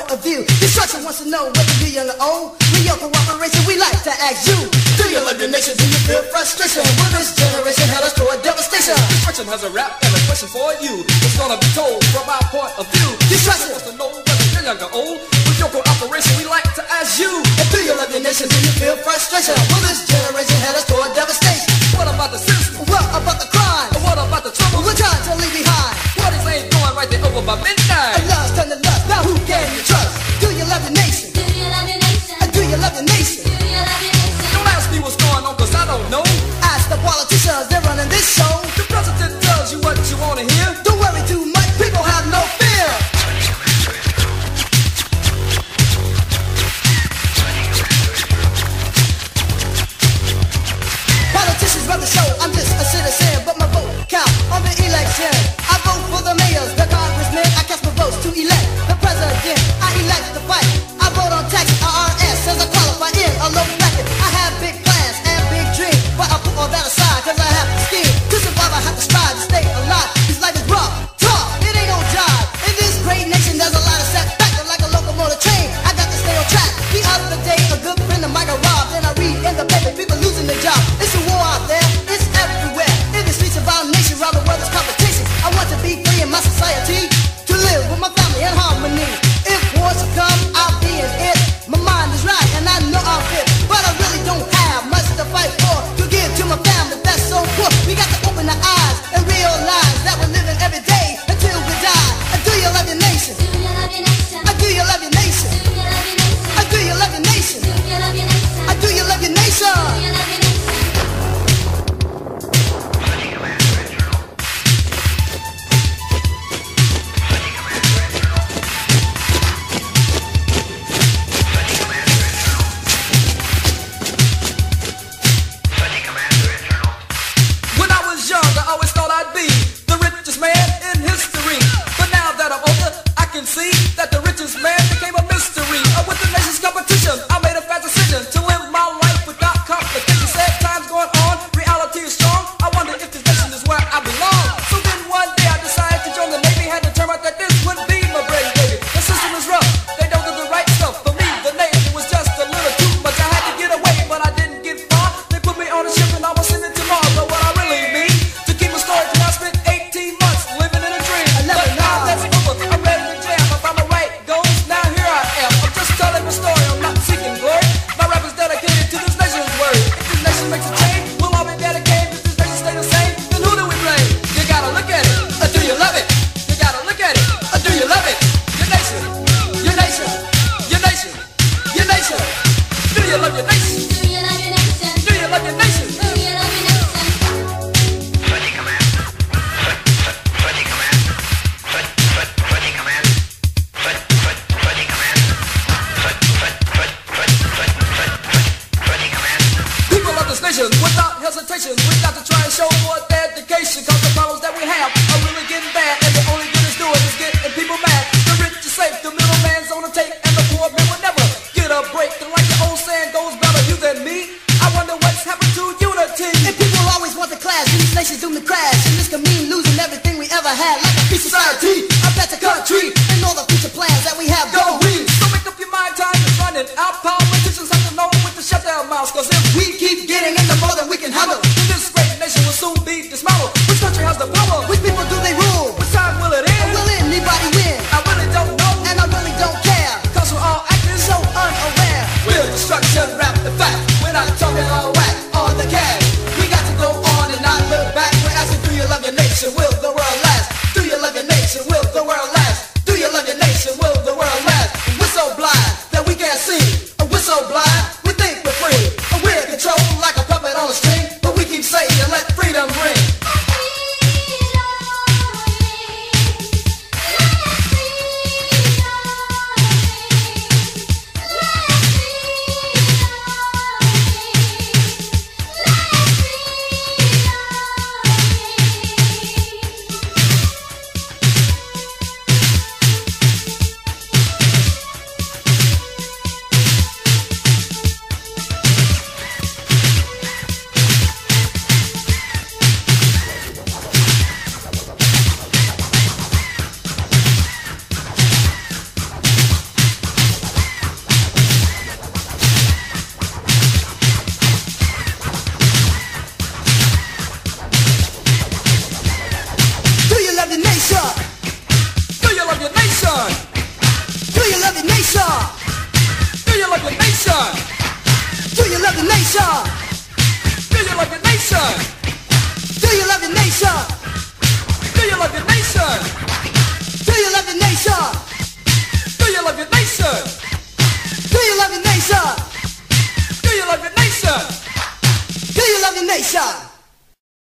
point of view. Destruction wants to know whether you're young or old. With your cooperation, we like to ask you, do you love your nation? Do you feel frustration? Will this generation head us toward devastation? Destruction has a rap and a question for you. It's gonna be told from our point of view. Destruction wants to know whether you're young or old. With your cooperation, we like to ask you, and do you love your nation? Do you feel frustration? Will this generation head us toward devastation? What about the system? What about the crime? What about the trouble? We're trying to leave behind. What is ain't going right there over by midnight? A lust turn to lust. Now who can you trust? Do you love your nation? Do you love your nation? Do you love your nation? Do you love your nation? Don't ask me what's going on, cause I don't know. Ask the politicians, they're running this show. The president tells you what you wanna hear. Don't worry too much, people have no fear. Politicians run the show, I'm just a citizen, but my vote count on the election. I vote for the mayors, the congressmen, I cast my votes to elect the president. I elect the fight, I vote on tax, IRS, as I qualify in a low bracket. I have big plans and big dreams, but I put all that aside, cause I have to scheme. To survive I have to strive to stay alive, this life is rough, tough, it ain't no job. In this great nation there's a lot of setbacks, like a locomotive train, I got to stay on track. The other day a good friend of mine got robbed, and I read in the paper people losing their job. It's a war out there, it's everywhere. In the streets of our nation, around the world there's competition. I want to be free in my society, to live with my family in harmony. If wars should come, I'll be in it. My mind is right and I know I'm fit, but I really don't have much to fight for, to give to my family that's so poor. We got to open our eyes and realize that we're living every day until we die. And do you love your nation? Do you love your nation? Do you love your nation? Do you love your nation? Do you love your nation? Do you love your nation? Do you love your nation? Do you love your nation? When I was young, I always thought I'd be the richest man in history. But now that I'm older, I can see that the richest man became a mystery. With the nation's competition, I made a fast decision to live my life without complication. Sad times going on, reality is strong. I wonder if this nation is where I belong. So then one day I decided to join the Navy. Had to turn out that this would be my bread and baby. The system is rough, they don't do the right stuff. For me, the Navy was just a little too much. I had to get away, but I didn't get far. They put me on a ship and I was sent to Mars. But what I really mean, to keep a story, I spent 18 months living in a dream. But now that's over, I'm ready to jam. I found the right goals, now here I am. I'm just telling the story, I'm not seeking glory. My rap is dedicated to this nation's word. If this nation makes a change, we'll all be dedicated. If this nation stay the same, then who do we blame? You gotta look at it, or do you love it? You gotta look at it, or do you love it? Your nation, your nation, your nation, your nation. Do you love your nation? Do you love your nation? Do you love your nation? Do you love your nation? People of this nation, without hesitation, we got to try and show more dedication. Cause the problems that we have are really getting bad, and the only good is doing is getting people mad. The rich is safe, the middleman's on the take, and the poor man will never get a break. And like the old saying goes, better you than me. I wonder what's happened to unity. And people always want to clash, and these nations doom to crash. And this can mean losing everything we ever had, like a free society, a better country, and all the future plans that we have going. So make up your mind, time is running out. Politicians have to know when to shut their mouths. Cause if we keep getting into more than we can handle, then this great nation will soon be dismantled. Which country has the power? Which people do they rule? Which time will it end? Will anybody win? I really don't know, And I really don't care, cause we're all acting so unaware. Will destruction rap the fact? We're not talking all whack on the cash. We got to go on and not look back. We're asking, do you love your nation? Will the world last? Do nation? Do you love your nation? Do you love your nation? Do you love your nation? Do you love your nation? Do you love your nation? Do you love your nation? Do you love your nation? Do you love your nation? Do you love your nation? Do you love your nation? Do you love your nation?